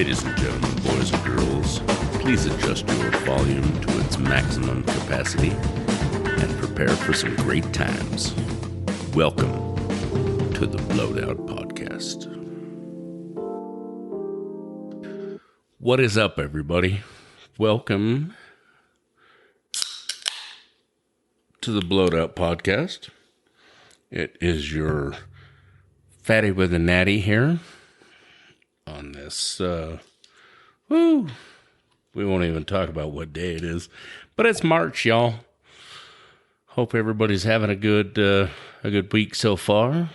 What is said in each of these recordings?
Ladies and gentlemen, boys and girls, please adjust your volume to its maximum capacity and prepare for some great times. Welcome to the Blowed Out Podcast. What is up, everybody? Welcome to the Blowed Out Podcast. It is your fatty with a natty here on this, we won't even talk about what day it is, but it's March, y'all. Hope everybody's having a good week so far.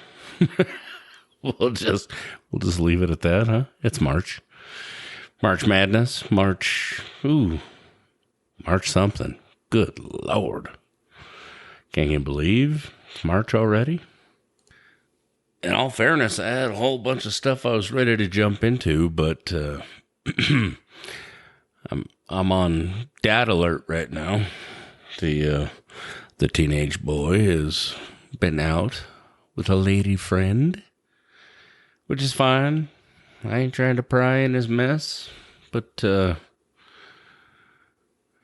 We'll just leave it at that, huh? It's March. March Madness, March something. Good Lord. Can't you believe it's March already? In all fairness, I had a whole bunch of stuff I was ready to jump into, but I'm on dad alert right now. The teenage boy has been out with a lady friend, which is fine. I ain't trying to pry in his mess, but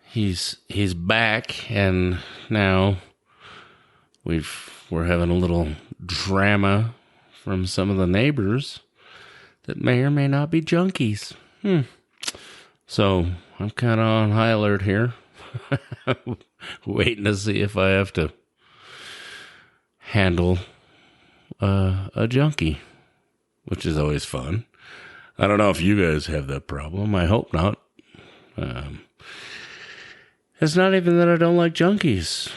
he's back, and now we're having a little drama from some of the neighbors that may or may not be junkies. So I'm kind of on high alert here, waiting to see if I have to handle a junkie, which is always fun. I don't know if you guys have that problem. I hope not. It's not even that I don't like junkies.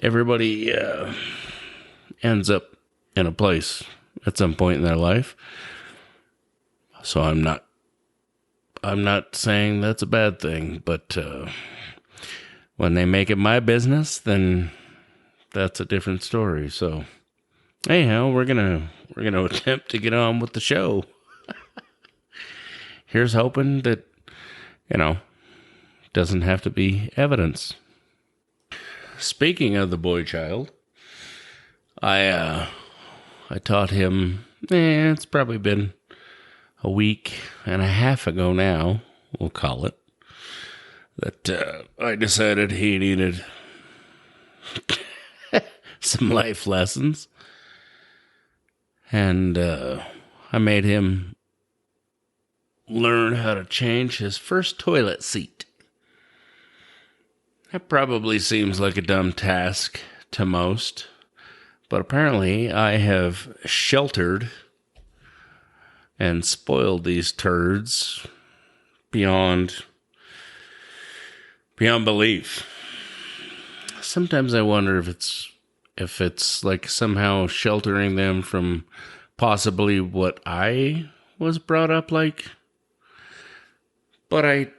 Everybody ends up in a place at some point in their life. So I'm not saying that's a bad thing, but when they make it my business, then that's a different story. So anyhow, we're gonna attempt to get on with the show. Here's hoping that, doesn't have to be evidence. Speaking of the boy child, I taught him, it's probably been a week and a half ago now, we'll call it, that I decided he needed some life lessons. And I made him learn how to change his first toilet seat. That probably seems like a dumb task to most, but apparently I have sheltered and spoiled these turds beyond belief. Sometimes I wonder if it's like somehow sheltering them from possibly what I was brought up like. But I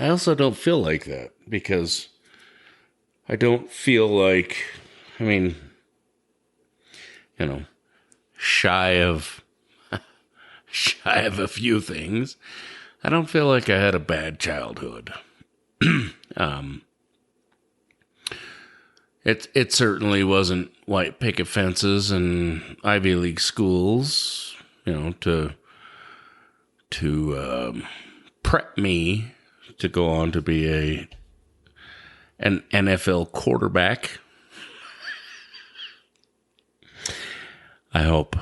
also don't feel like that, because I don't feel like, shy of a few things, I don't feel like I had a bad childhood. It certainly wasn't white picket fences and Ivy League schools, to prep me to go on to be an NFL quarterback. I hope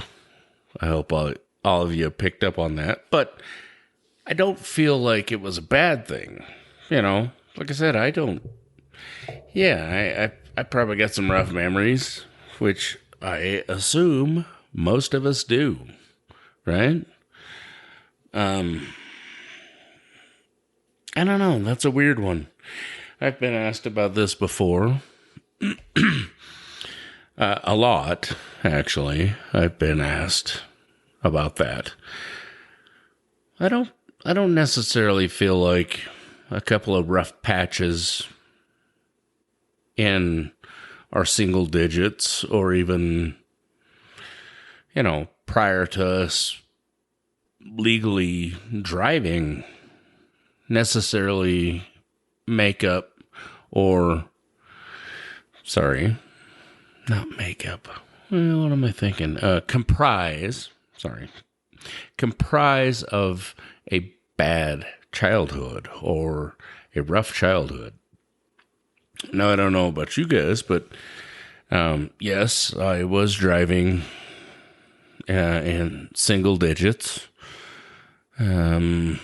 all of you picked up on that, but I don't feel like it was a bad thing. Like I said, I don't. Yeah, I probably got some rough memories, which I assume most of us do, right? I don't know. That's a weird one. I've been asked about this before. A lot, actually. I've been asked about that. I don't necessarily feel like a couple of rough patches in our single digits, or even, prior to us legally driving, necessarily makeup or, sorry, not makeup. what am I thinking? Comprise of a bad childhood or a rough childhood. Now, I don't know about you guys, but yes, I was driving in single digits. That's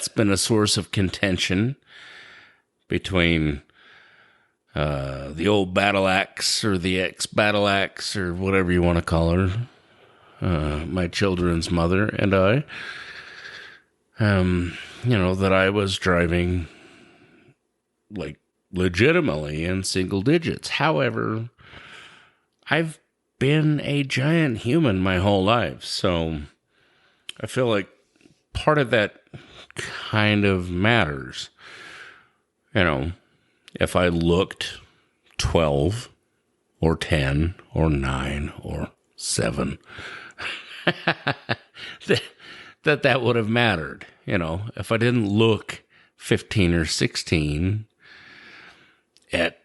been a source of contention between the old battle axe or the ex-battle axe or whatever you want to call her, my children's mother and I. That I was driving like legitimately in single digits. However, I've been a giant human my whole life, so I feel like part of that kind of matters. If I looked 12 or 10 or 9 or 7, that would have mattered. If I didn't look 15 or 16 at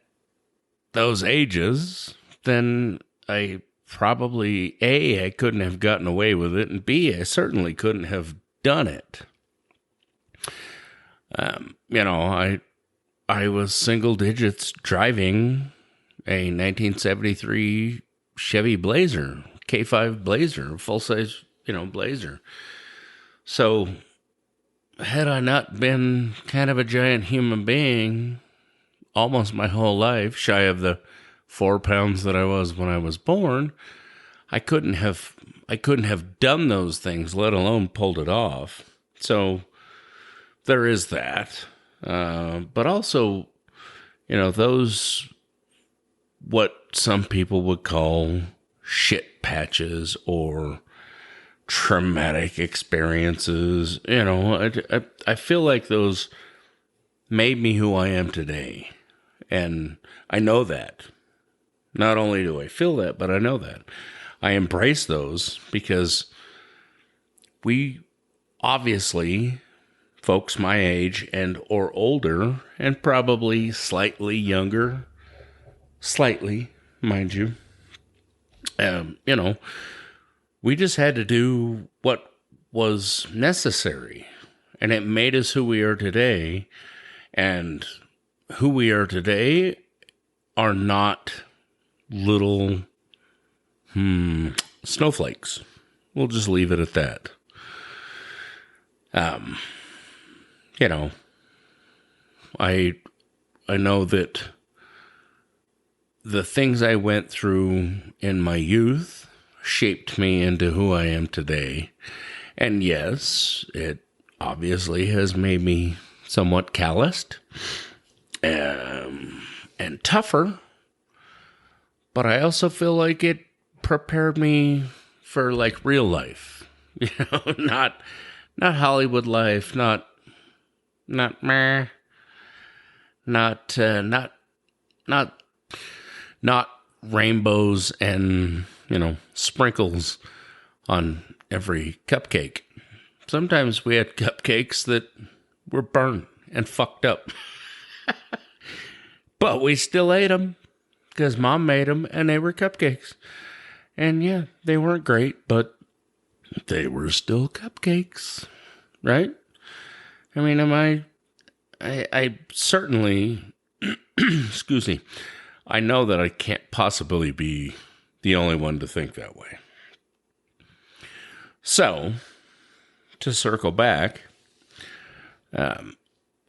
those ages, then I probably, A, I couldn't have gotten away with it, and B, I certainly couldn't have done it. I was single digits driving a 1973 Chevy Blazer, K5 Blazer, full-size, Blazer. So, had I not been kind of a giant human being almost my whole life, shy of the 4 pounds that I was when I was born, I couldn't have done those things, let alone pulled it off. So, there is that. But also, those, what some people would call shit patches or traumatic experiences, I feel like those made me who I am today. And I know that. Not only do I feel that, but I know that. I embrace those because we obviously, folks my age and or older, and probably slightly younger, slightly, mind you, we just had to do what was necessary, and it made us who we are today. And who we are today are not little snowflakes. We'll just leave it at that. I know that the things I went through in my youth shaped me into who I am today. And yes, it obviously has made me somewhat calloused and tougher. But I also feel like it prepared me for like real life. Not Hollywood life, not rainbows and, sprinkles on every cupcake. Sometimes we had cupcakes that were burnt and fucked up. But we still ate them because Mom made them and they were cupcakes. And yeah, they weren't great, but they were still cupcakes, right? I mean, I certainly, excuse me, I know that I can't possibly be the only one to think that way. So, to circle back,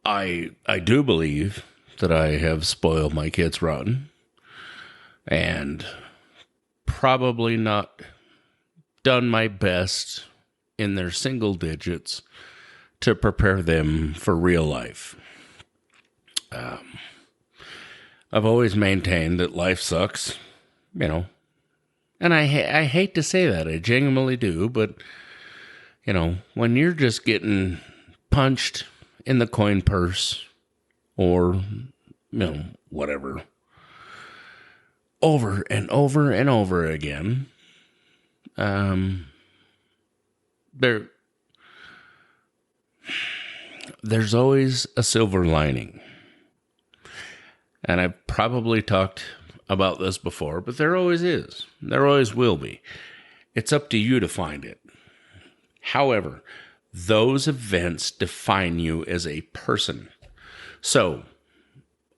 I do believe that I have spoiled my kids rotten and probably not done my best in their single digits to prepare them for real life. I've always maintained that life sucks, and I hate to say that, I genuinely do, but, when you're just getting punched in the coin purse or, whatever, over and over and over again, there's always a silver lining. And I've probably talked about this before, but there always is. There always will be. It's up to you to find it. However, those events define you as a person. So,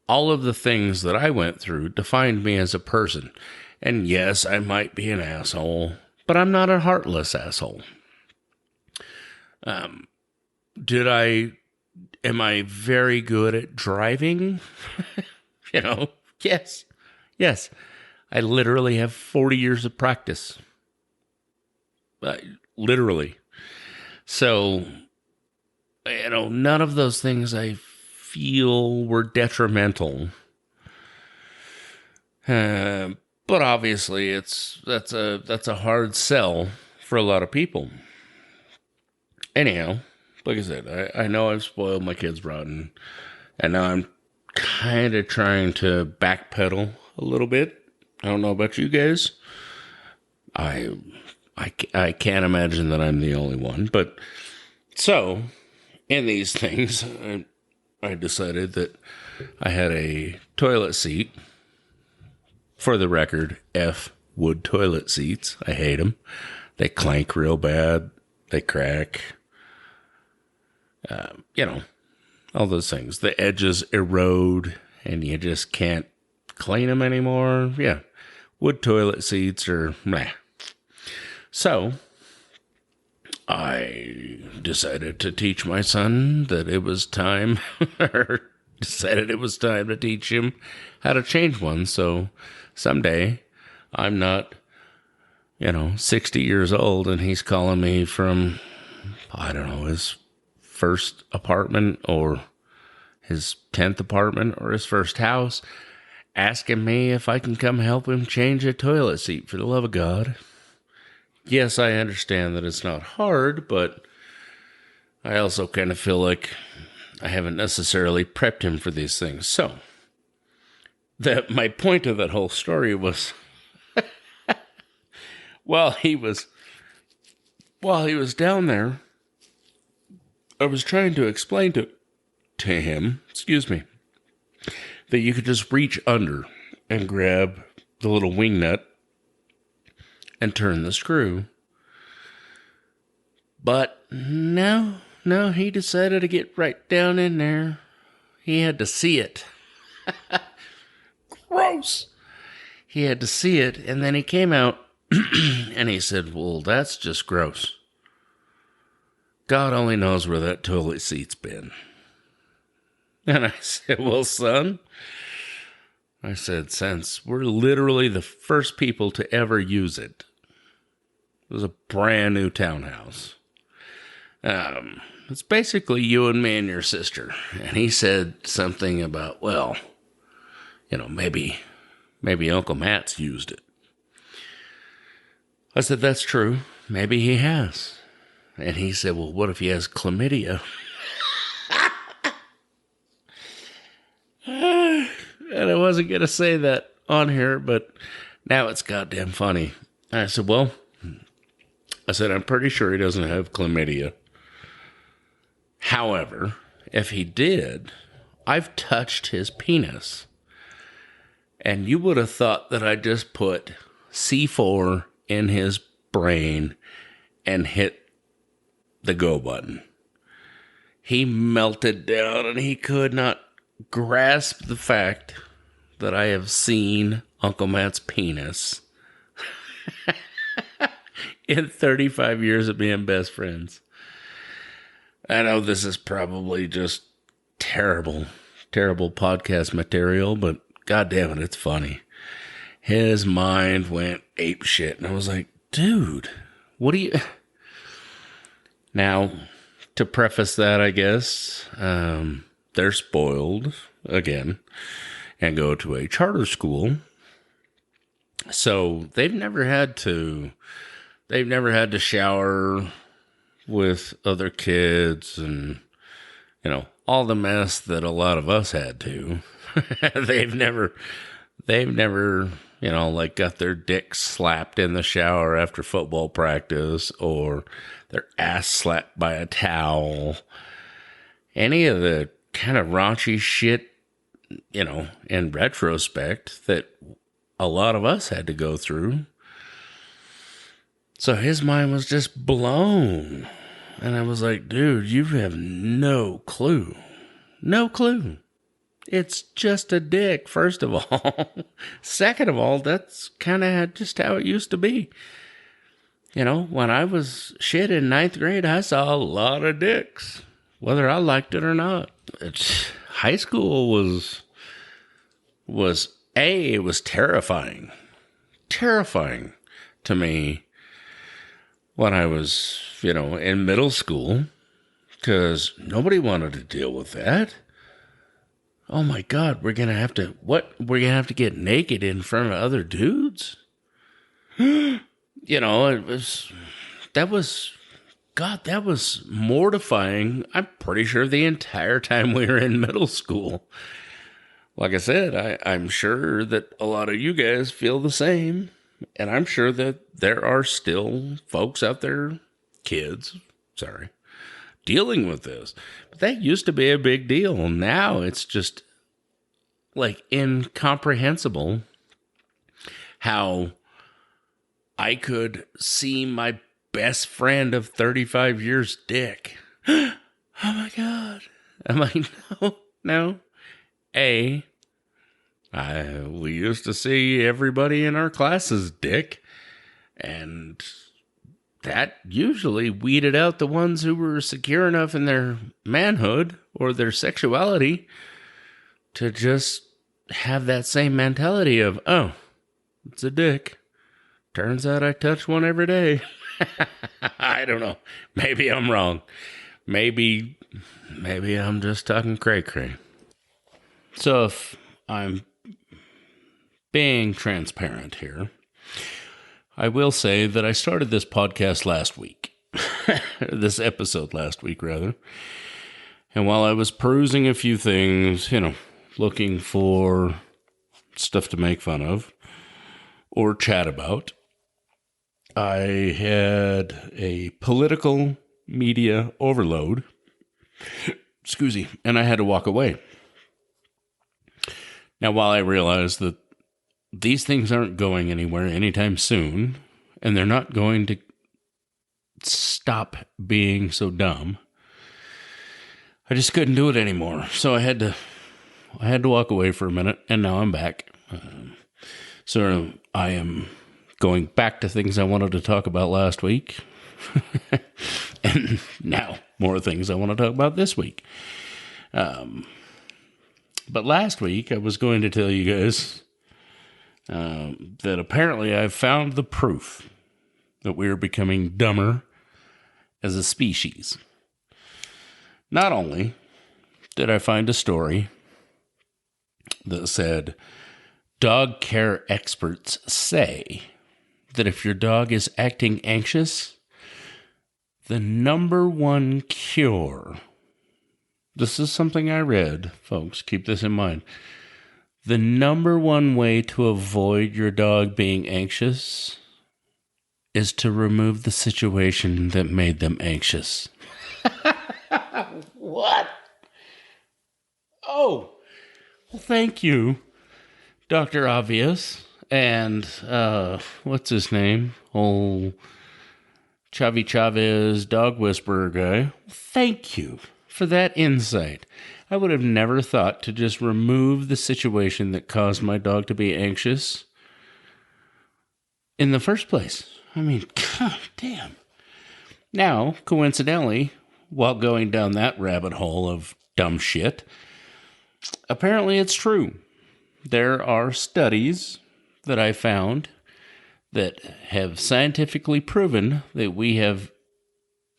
all of the things that I went through defined me as a person. And yes, I might be an asshole, but I'm not a heartless asshole. Am I very good at driving? Yes. Yes. I literally have 40 years of practice. Literally. So, none of those things I feel were detrimental. But obviously that's a hard sell for a lot of people. Anyhow, like I said, I know I've spoiled my kids rotten, and now I'm kind of trying to backpedal a little bit. I don't know about you guys. I can't imagine that I'm the only one. But so, in these things, I decided that I had a toilet seat. For the record, F wood toilet seats. I hate them. They clank real bad. They crack. All those things. The edges erode and you just can't clean them anymore. Yeah. Wood toilet seats are meh. So, I decided to teach my son that it was time, or decided it was time to teach him how to change one. So, someday, I'm not, 60 years old and he's calling me from, I don't know, his first apartment or his 10th apartment or his first house, asking me if I can come help him change a toilet seat, for the love of God. Yes, I understand that it's not hard, but I also kind of feel like I haven't necessarily prepped him for these things. So, my point of that whole story was, while he was down there, I was trying to explain to him, that you could just reach under and grab the little wing nut and turn the screw. But no, he decided to get right down in there. He had to see it. Gross. He had to see it, and then he came out and he said, well, that's just gross. God only knows where that toilet seat's been. And I said, well, son, since we're literally the first people to ever use it. It was a brand new townhouse. It's basically you and me and your sister. And he said something about, well, maybe Uncle Matt's used it. I said, that's true. Maybe he has. And he said, well, what if he has chlamydia? And I wasn't going to say that on here, but now it's goddamn funny. And I said, I'm pretty sure he doesn't have chlamydia. However, if he did, I've touched his penis. And you would have thought that I just put C4 in his brain and hit the go button. He melted down and he could not grasp the fact that I have seen Uncle Matt's penis in 35 years of being best friends. I know this is probably just terrible podcast material, but God damn it, it's funny. His mind went ape shit, and I was like, dude, what do you... Now, to preface that, I guess, they're spoiled, again, and go to a charter school. So they've never had to shower with other kids and, all the mess that a lot of us had to. They've never, got their dicks slapped in the shower after football practice or their ass slapped by a towel. Any of the kind of raunchy shit, in retrospect that a lot of us had to go through. So his mind was just blown. And I was like, dude, you have no clue. No clue. It's just a dick, first of all. Second of all, that's kind of just how it used to be. You know, when I was shit in ninth grade, I saw a lot of dicks, whether I liked it or not. High school it was terrifying. Terrifying to me when I was, in middle school, because nobody wanted to deal with that. Oh my God, we're going to have to, what? We're going to have to get naked in front of other dudes? That was mortifying. I'm pretty sure the entire time we were in middle school. Like I said, I'm sure that a lot of you guys feel the same. And I'm sure that there are still folks out there, dealing with this. But that used to be a big deal. Now it's just like incomprehensible how I could see my best friend of 35 years' dick. Oh my God. I'm like, no. We used to see everybody in our class's dick, and that usually weeded out the ones who were secure enough in their manhood or their sexuality to just have that same mentality of, oh, it's a dick. Turns out I touch one every day. I don't know. Maybe I'm wrong. Maybe I'm just talking cray-cray. So if I'm being transparent here, I will say that I started this podcast last week. This episode last week, rather. And while I was perusing a few things, looking for stuff to make fun of or chat about, I had a political media overload. Excuse me. And I had to walk away. Now, while I realize that these things aren't going anywhere anytime soon, and they're not going to stop being so dumb, I just couldn't do it anymore. So I had to walk away for a minute, and now I'm back. So I am going back to things I wanted to talk about last week, and now more things I want to talk about this week. But last week, I was going to tell you guys that apparently I've found the proof that we are becoming dumber as a species. Not only did I find a story that said, dog care experts say that if your dog is acting anxious, the number one cure, this is something I read, folks, keep this in mind. The number one way to avoid your dog being anxious is to remove the situation that made them anxious. What? Oh, well, thank you, Dr. Obvious. And, what's his name? Old Chavi Chavez dog whisperer guy. Thank you for that insight. I would have never thought to just remove the situation that caused my dog to be anxious in the first place. I mean, god damn. Now, coincidentally, while going down that rabbit hole of dumb shit, apparently it's true. There are studies that I found that have scientifically proven that we have,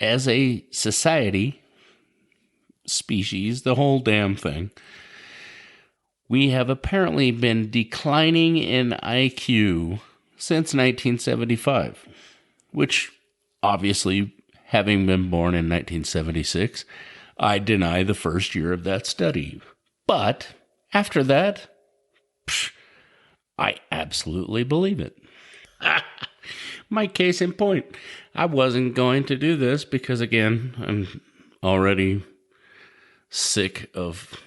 as a society, species, the whole damn thing, we have apparently been declining in IQ since 1975, which obviously, having been born in 1976, I deny the first year of that study. But after that, I absolutely believe it. My case in point. I wasn't going to do this because, again, I'm already sick of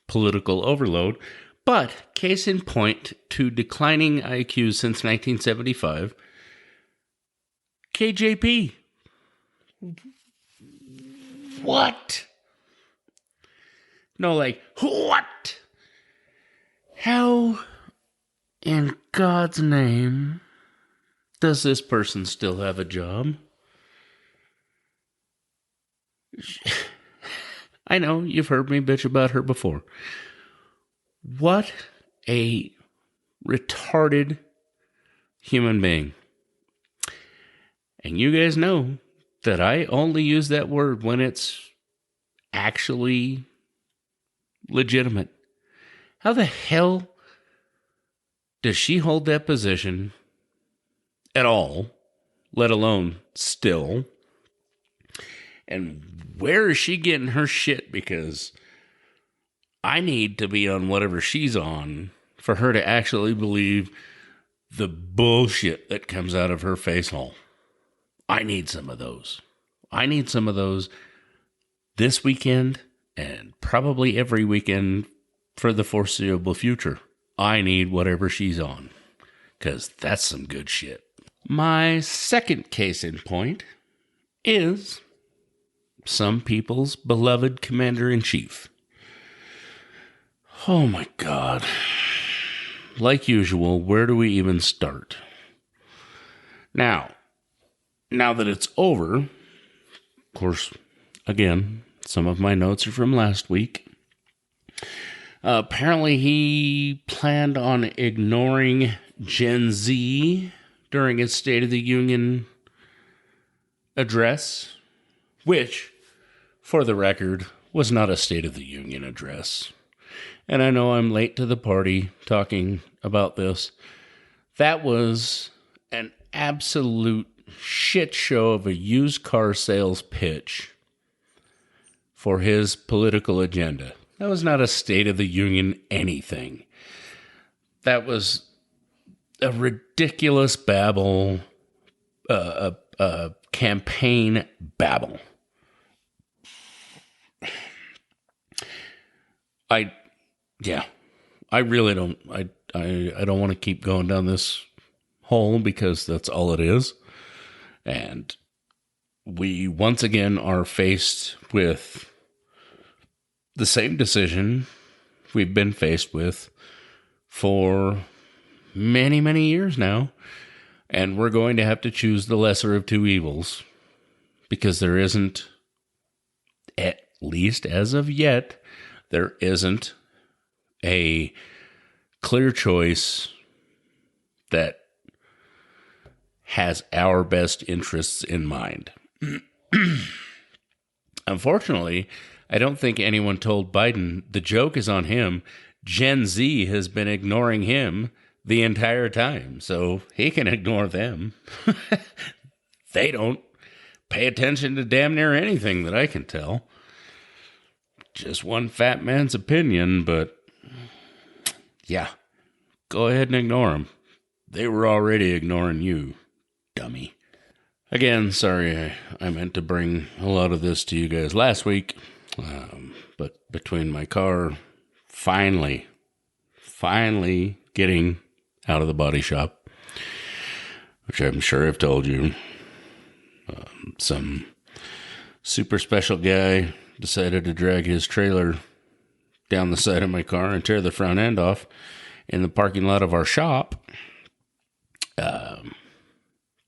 political overload. But case in point to declining IQ since 1975, KJP. What? No, like, what? How in God's name does this person still have a job? I know, you've heard me bitch about her before. What a retarded human being. And you guys know that I only use that word when it's actually legitimate. How the hell does she hold that position at all, let alone still? And where is she getting her shit? Because I need to be on whatever she's on for her to actually believe the bullshit that comes out of her face hole. I need some of those. I need some of those this weekend and probably every weekend for the foreseeable future. I need whatever she's on, because that's some good shit. My second case in point is some people's beloved commander-in-chief. Oh my God. Like usual, where do we even start? Now that it's over, of course, again, some of my notes are from last week. Apparently he planned on ignoring Gen Z during his State of the Union address, which, for the record, was not a State of the Union address. And I know I'm late to the party talking about this. That was an absolute shit show of a used car sales pitch for his political agenda. That was not a State of the Union anything. That was a ridiculous babble, a campaign babble. I really don't. I don't want to keep going down this hole because that's all it is. And we once again are faced with the same decision we've been faced with for many, many years now. And we're going to have to choose the lesser of two evils, because there isn't, at least as of yet, there isn't a clear choice that has our best interests in mind. Unfortunately, I don't think anyone told Biden the joke is on him. Gen Z has been ignoring him the entire time, so he can ignore them. They don't pay attention to damn near anything that I can tell. Just one fat man's opinion, but yeah, go ahead and ignore them. They were already ignoring you, dummy. Again, sorry, I meant to bring a lot of this to you guys last week, but between my car finally getting out of the body shop, which I'm sure I've told you, some super special guy decided to drag his trailer down the side of my car and tear the front end off in the parking lot of our shop.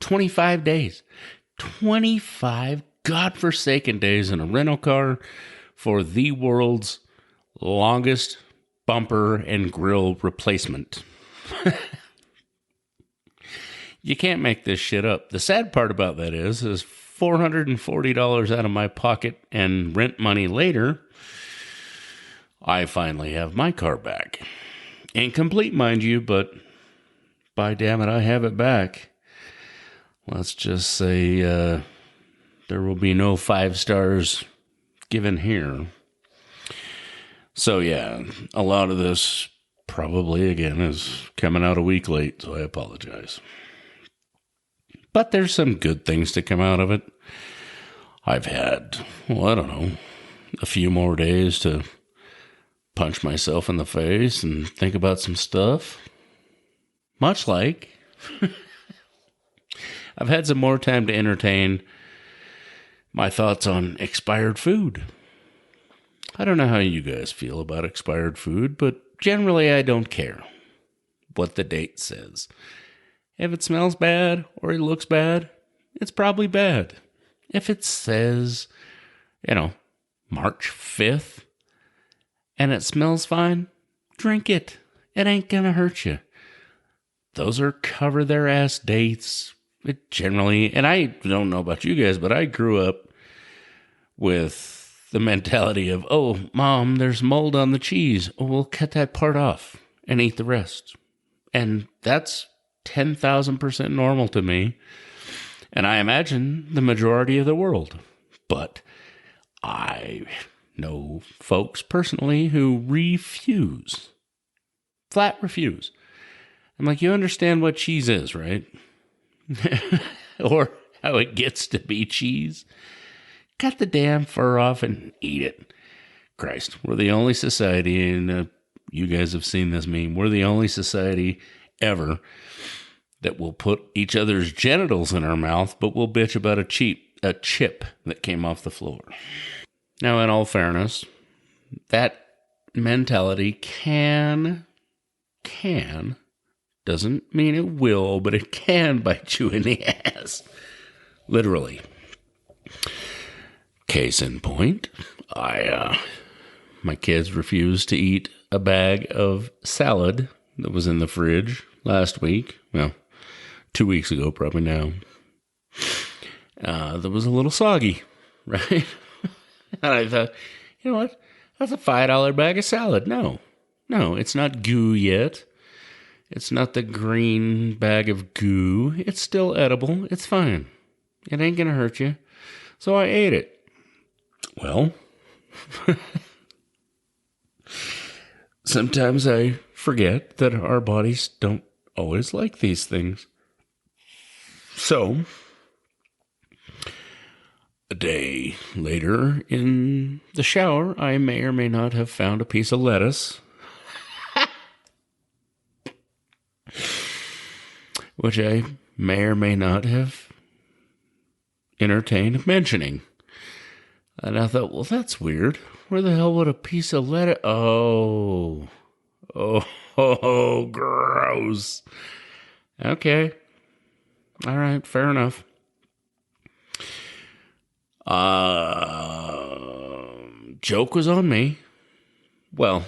25 days. 25 godforsaken days in a rental car for the world's longest bumper and grill replacement. You can't make this shit up. The sad part about that is $440 out of my pocket and rent money later, I finally have my car back. Incomplete, mind you, but by damn it, I have it back. Let's just say there will be no 5 stars given here. So yeah, a lot of this probably, again, is coming out a week late, so I apologize. But there's some good things to come out of it. I've had, a few more days to punch myself in the face and think about some stuff. Much like I've had some more time to entertain my thoughts on expired food. I don't know how you guys feel about expired food, but generally I don't care what the date says. If it smells bad or it looks bad, it's probably bad. If it says, March 5th, and it smells fine, drink it. It ain't gonna hurt you. Those are cover their ass dates. It generally, and I don't know about you guys, but I grew up with the mentality of, oh, Mom, there's mold on the cheese. Oh, we'll cut that part off and eat the rest. And that's 10,000% normal to me. And I imagine the majority of the world. But I know folks personally who refuse. Flat refuse. I'm like, you understand what cheese is, right? Or how it gets to be cheese? Cut the damn fur off and eat it. Christ, we're the only society, and you guys have seen this meme, we're the only society ever that will put each other's genitals in our mouth, but will bitch about a chip that came off the floor. Now, in all fairness, that mentality can, doesn't mean it will, but it can bite you in the ass. Literally. Case in point, my kids refused to eat a bag of salad that was in the fridge last week. Well, 2 weeks ago, probably now. That was a little soggy, right? And I thought, you know what? That's a $5 bag of salad. No, it's not goo yet. It's not the green bag of goo. It's still edible. It's fine. It ain't going to hurt you. So I ate it. Well, sometimes I forget that our bodies don't always like these things. So, a day later in the shower, I may or may not have found a piece of lettuce, which I may or may not have entertained mentioning. And I thought, well, that's weird. Where the hell would a piece of lettuce... Oh, gross. Okay. All right, fair enough. Joke was on me. Well,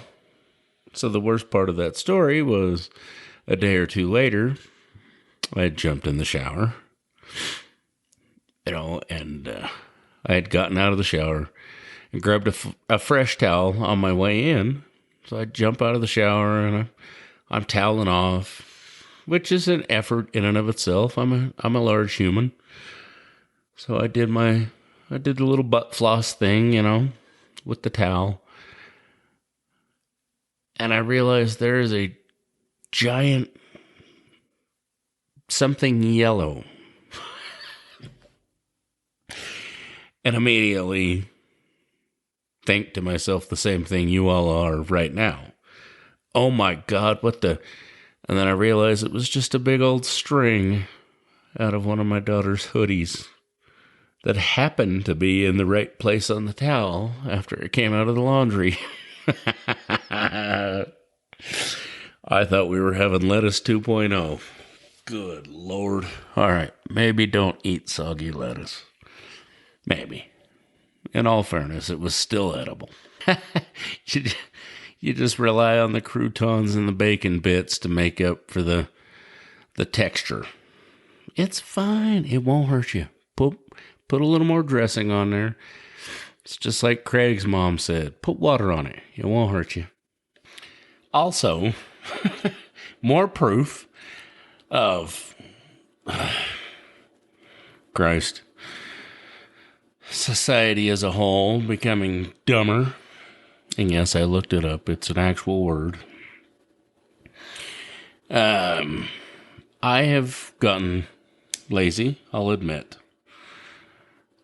so the worst part of that story was a day or two later, I had jumped in the shower, and I had gotten out of the shower and grabbed a fresh towel on my way in. So I jump out of the shower and I'm toweling off, which is an effort in and of itself. I'm a large human. So I did the little butt floss thing, with the towel. And I realized there is a giant something yellow. And immediately think to myself the same thing you all are right now. Oh my God, what the... And then I realized it was just a big old string out of one of my daughter's hoodies that happened to be in the right place on the towel after it came out of the laundry. I thought we were having lettuce 2.0. Good Lord. All right, maybe don't eat soggy lettuce. Maybe. In all fairness, it was still edible. You just rely on the croutons and the bacon bits to make up for the texture. It's fine. It won't hurt you. Put a little more dressing on there. It's just like Craig's mom said. Put water on it. It won't hurt you. Also, more proof of Christ. Society as a whole becoming dumber. And yes, I looked it up. It's an actual word. I have gotten lazy, I'll admit.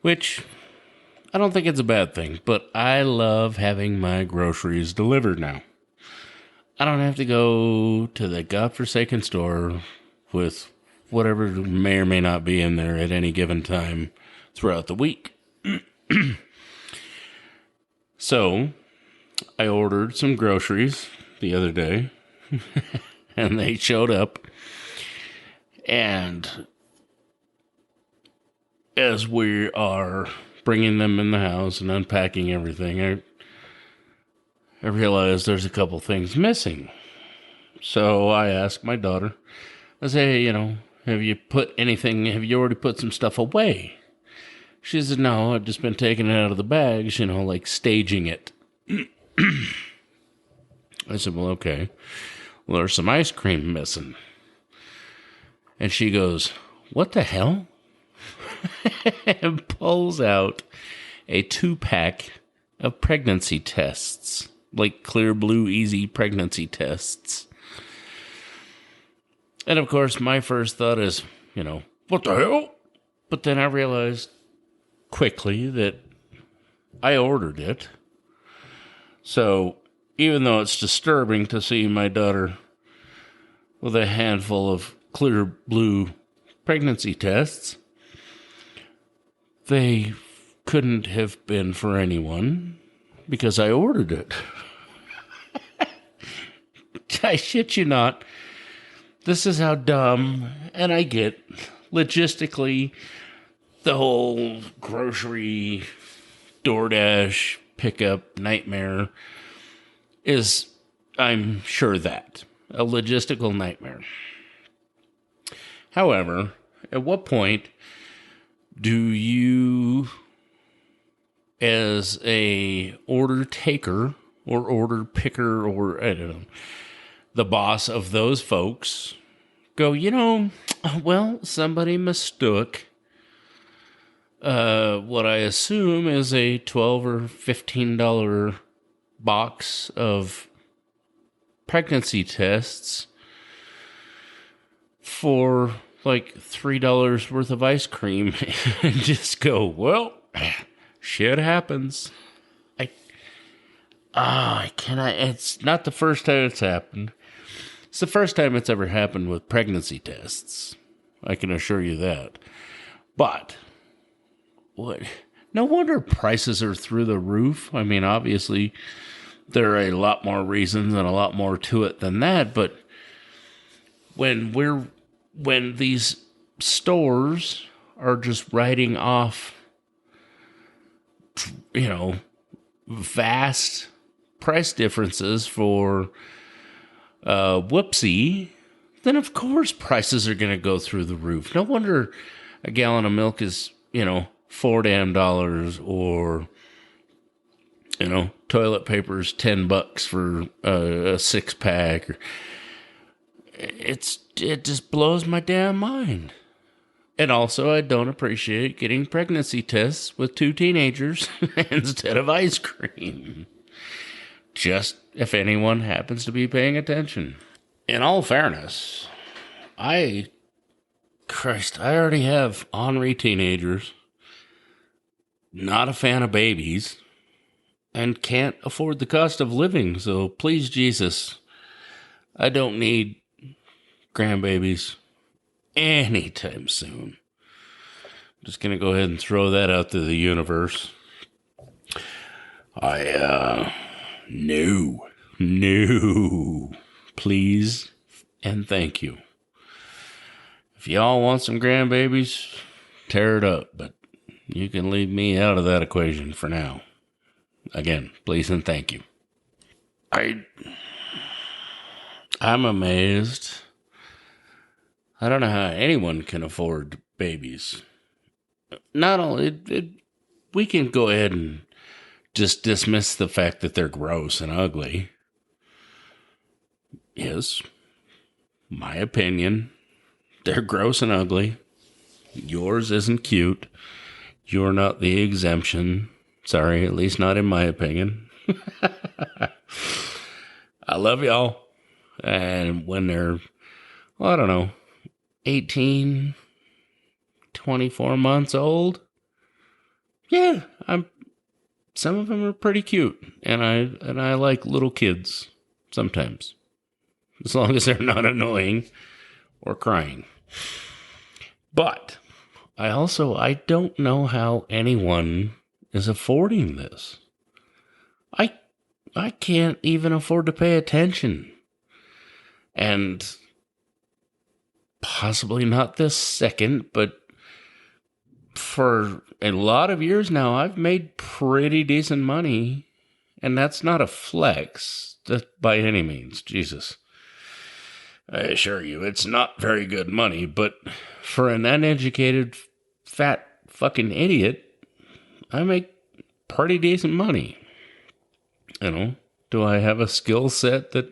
Which I don't think it's a bad thing, but I love having my groceries delivered now. I don't have to go to the godforsaken store with whatever may or may not be in there at any given time throughout the week. So, I ordered some groceries the other day, and they showed up. And as we are bringing them in the house and unpacking everything, I realized there's a couple things missing. So I asked my daughter, I say, have you already put some stuff away? She said, no, I've just been taking it out of the bags, like staging it. I said, well, okay. Well, there's some ice cream missing. And she goes, what the hell? And pulls out a 2-pack of pregnancy tests, like Clear Blue Easy pregnancy tests. And of course, my first thought is, what the hell? But then I realized quickly that I ordered it. So even though it's disturbing to see my daughter with a handful of Clear Blue pregnancy tests, they couldn't have been for anyone because I ordered it. I shit you not. This is how dumb, and I get logistically the whole grocery DoorDash pickup nightmare is, I'm sure, that a logistical nightmare. However, at what point do you, as a order taker or order picker or, I don't know, the boss of those folks, go, well, somebody mistook what I assume is a $12 or $15 box of pregnancy tests for like $3 worth of ice cream, and just go, well, shit happens. I cannot. It's not the first time it's happened. It's the first time it's ever happened with pregnancy tests. I can assure you that. But what? No wonder prices are through the roof. I mean, obviously, there are a lot more reasons and a lot more to it than that. But when these stores are just writing off, vast price differences for whoopsie, then of course prices are going to go through the roof. No wonder a gallon of milk is, $4 damn, or, toilet paper's $10 for a 6-pack. It just blows my damn mind. And also, I don't appreciate getting pregnancy tests with 2 teenagers instead of ice cream. Just if anyone happens to be paying attention. In all fairness, I already have ornery teenagers, not a fan of babies, and can't afford the cost of living. So please, Jesus, I don't need grandbabies anytime soon. I'm just going to go ahead and throw that out to the universe. No, please, and thank you. If y'all want some grandbabies, tear it up, but you can leave me out of that equation for now. Again, please and thank you. I'm amazed. I don't know how anyone can afford babies. Not only, we can go ahead and just dismiss the fact that they're gross and ugly. Yes, my opinion. They're gross and ugly. Yours isn't cute. You're not the exemption. Sorry, at least not in my opinion. I love y'all. And when they're, 18, 24 months old, yeah, some of them are pretty cute, and I like little kids sometimes, as long as they're not annoying or crying. But I don't know how anyone is affording this. I can't even afford to pay attention. And possibly not this second, but for a lot of years now, I've made pretty decent money. And that's not a flex by any means. Jesus. I assure you, it's not very good money, but for an uneducated, fat fucking idiot, I make pretty decent money. You know, do I have a skill set that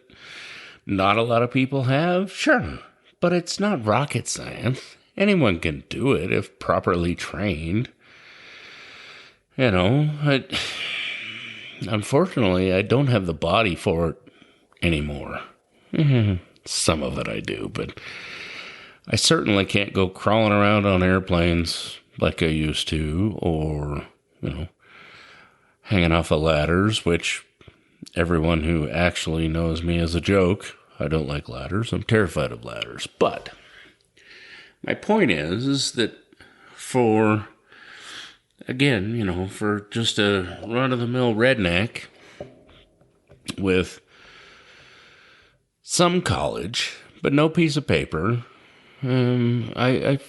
not a lot of people have? Sure, but it's not rocket science. Anyone can do it if properly trained. You know, unfortunately, I don't have the body for it anymore. Some of it I do, but I certainly can't go crawling around on airplanes like I used to, or, you know, hanging off of ladders, which everyone who actually knows me as a joke, I don't like ladders. I'm terrified of ladders. But my point is that for, again, you know, for just a run-of-the-mill redneck with some college, but no piece of paper, I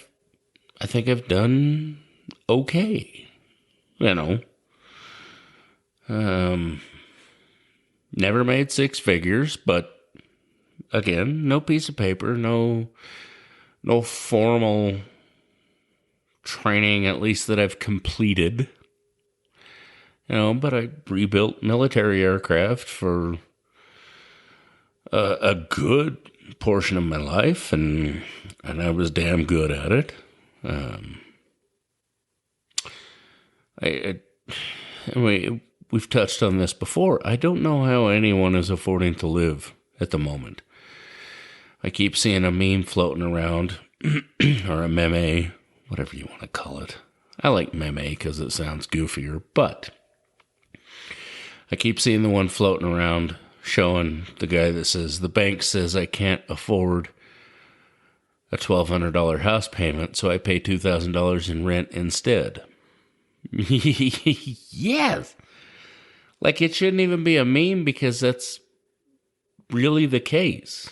think I've done okay, you know. Never made six figures, but again, no piece of paper, no formal training, at least that I've completed. You know, but I rebuilt military aircraft for a good portion of my life, and I was damn good at it. We've touched on this before. I don't know how anyone is affording to live at the moment. I keep seeing a meme floating around, or a meme, whatever you want to call it. I like meme because it sounds goofier, but I keep seeing the one floating around showing the guy that says, the bank says I can't afford a $1,200 house payment, so I pay $2,000 in rent instead. Yes! Like, it shouldn't even be a meme because that's really the case.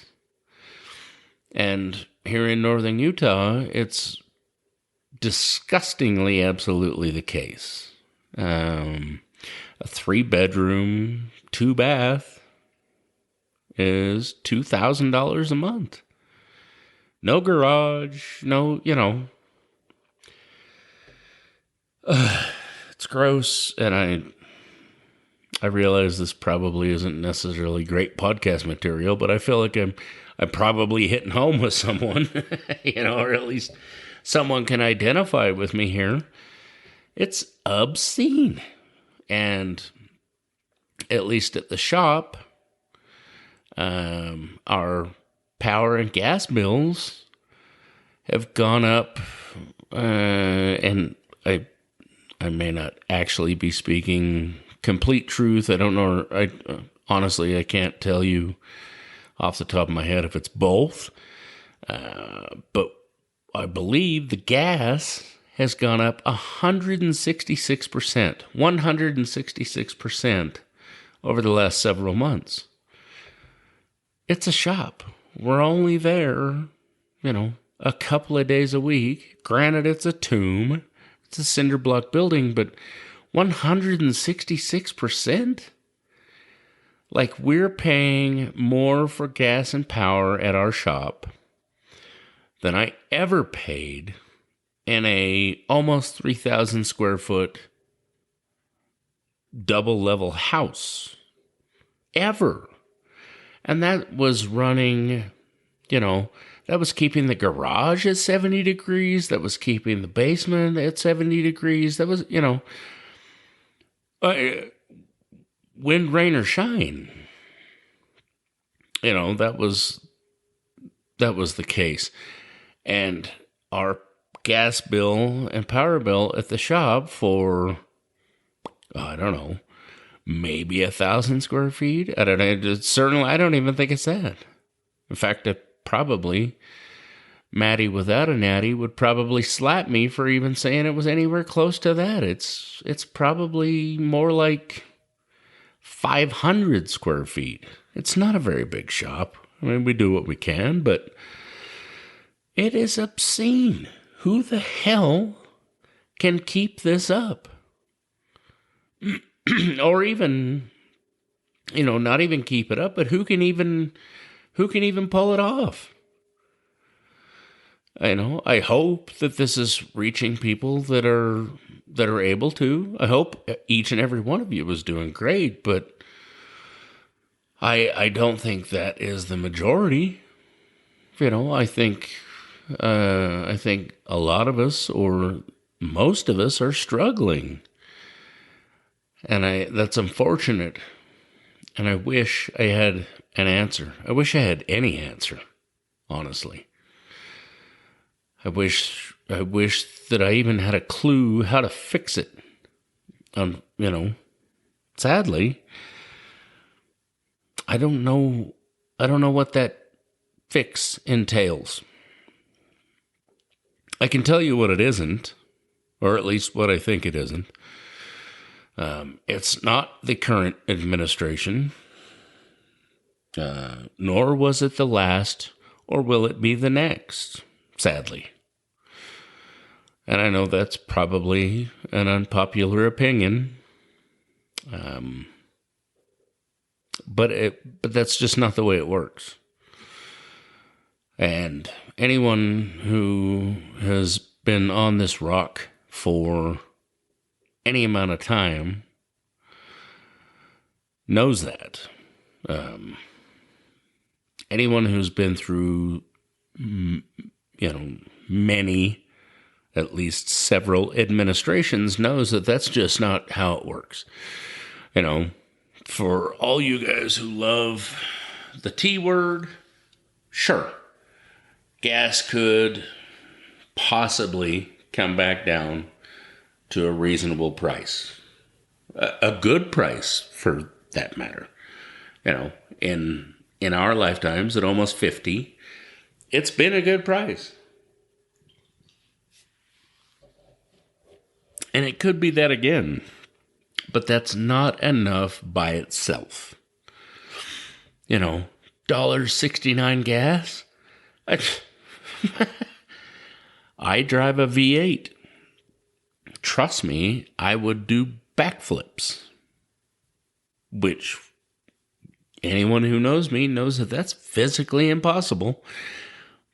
And here in northern Utah, it's disgustingly absolutely the case. A 3-bedroom, 2-bath is $2,000 a month. No garage, no, you know. It's gross, and I realize this probably isn't necessarily great podcast material, but I feel like I'm probably hitting home with someone, you know, or at least someone can identify with me here. It's obscene. And at least at the shop, our power and gas bills have gone up, and I may not actually be speaking complete truth. I don't know. Honestly, I can't tell you off the top of my head if it's both. But I believe the gas has gone up 166%. 166% over the last several months. It's a shop. We're only there, you know, a couple of days a week. Granted, it's a tomb. It's a cinder block building, but 166%? Like, we're paying more for gas and power at our shop than I ever paid in a almost 3,000 square foot double level house. Ever. And that was running, you know, that was keeping the garage at 70 degrees. That was keeping the basement at 70 degrees. That was, you know, wind, rain, or shine. You know, that was the case. And our gas bill and power bill at the shop for I don't know, maybe 1,000 square feet. I don't know. Certainly, I don't even think it's that. In fact, probably Maddie without a natty would probably slap me for even saying it was anywhere close to that. It's probably more like 500 square feet. It's not a very big shop. I mean, we do what we can, but it is obscene. Who the hell can keep this up? Or even, not even keep it up, but who can even pull it off? I hope that this is reaching people that are able to. I hope each and every one of you is doing great, but I don't think that is the majority. I think a lot of us, or most of us, are struggling, and that's unfortunate. And I wish I had an answer. I wish I had any answer, honestly. I wish that I even had a clue how to fix it. Sadly, I don't know what that fix entails. I can tell you what it isn't, or at least what I think it isn't. It's not the current administration, nor was it the last, or will it be the next, sadly. And I know that's probably an unpopular opinion, but that's just not the way it works. And anyone who has been on this rock for any amount of time knows that. Anyone who's been through, many, at least several administrations, knows that that's just not how it works. For all you guys who love the T word, sure, gas could possibly come back down to a reasonable price. A good price, for that matter. In our lifetimes, at almost 50, it's been a good price. And it could be that again. But that's not enough by itself. $1.69 gas. I drive a V8. Trust me, I would do backflips. Which anyone who knows me knows that that's physically impossible.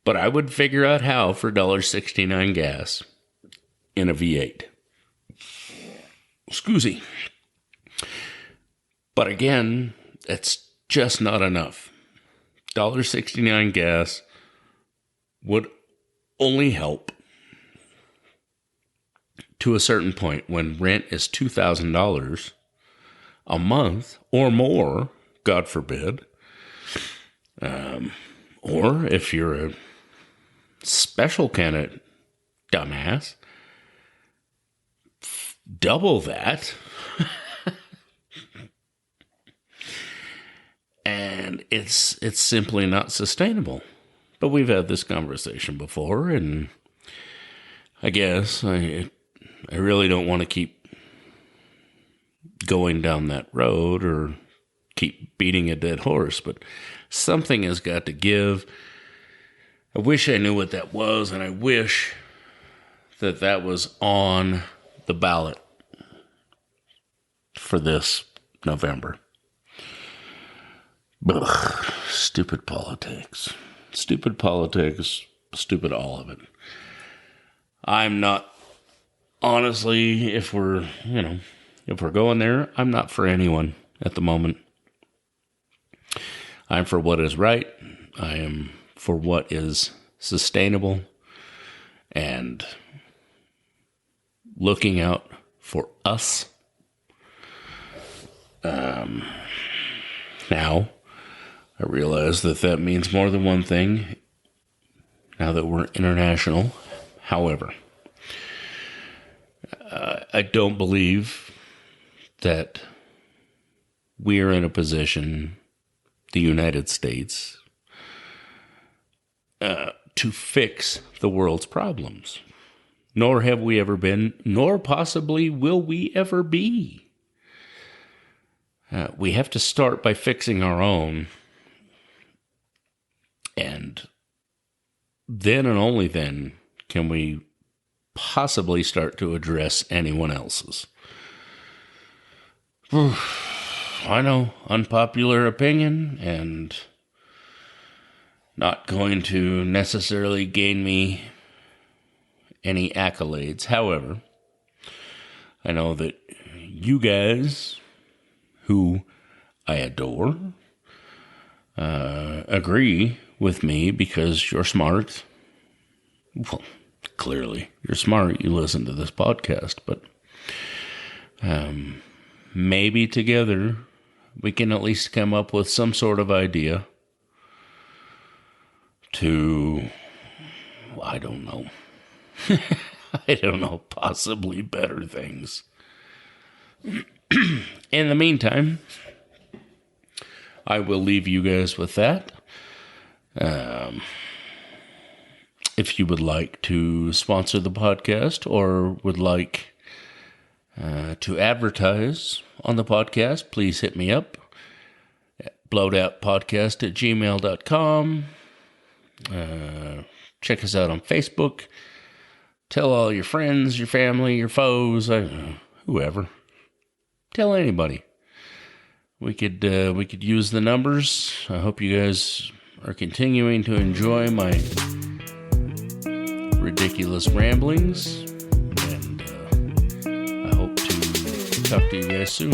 But I would figure out how for $1.69 gas in a V8. Excuse me. But again, it's just not enough. $1.69 gas would only help to a certain point when rent is $2,000 a month or more, God forbid. Or if you're a special kind of dumbass, double that. And it's simply not sustainable. But we've had this conversation before, and I guess I really don't want to keep going down that road or keep beating a dead horse, but something has got to give. I wish I knew what that was, and I wish that was on the ballot for this November. Ugh, stupid politics. Stupid politics. Stupid all of it. I'm not, honestly, if we're going there, I'm not for anyone at the moment. I'm for what is right. I am for what is sustainable and looking out for us. Now, I realize that means more than one thing now that we're international. However, I don't believe that we are in a position, the United States, to fix the world's problems. Nor have we ever been, nor possibly will we ever be. We have to start by fixing our own, and then and only then can we possibly start to address anyone else's. I know, unpopular opinion, and not going to necessarily gain me any accolades. However, I know that you guys, who I adore, agree with me because you're smart. Well, clearly, you're smart. You listen to this podcast, but maybe together we can at least come up with some sort of idea to, I don't know, possibly better things. In the meantime, I will leave you guys with that. If you would like to sponsor the podcast or would like to advertise on the podcast, please hit me up at blowedoutpodcast@gmail.com. Check us out on Facebook. Tell all your friends, your family, your foes, whoever. Tell anybody. We could use the numbers. I hope you guys are continuing to enjoy my ridiculous ramblings, and I hope to talk to you guys soon.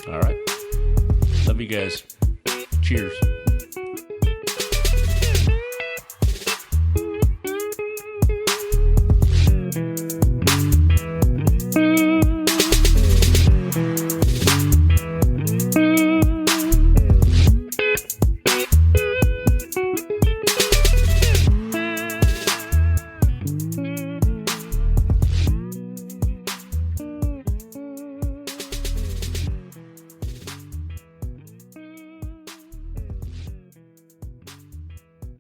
All right. Love you guys. Cheers.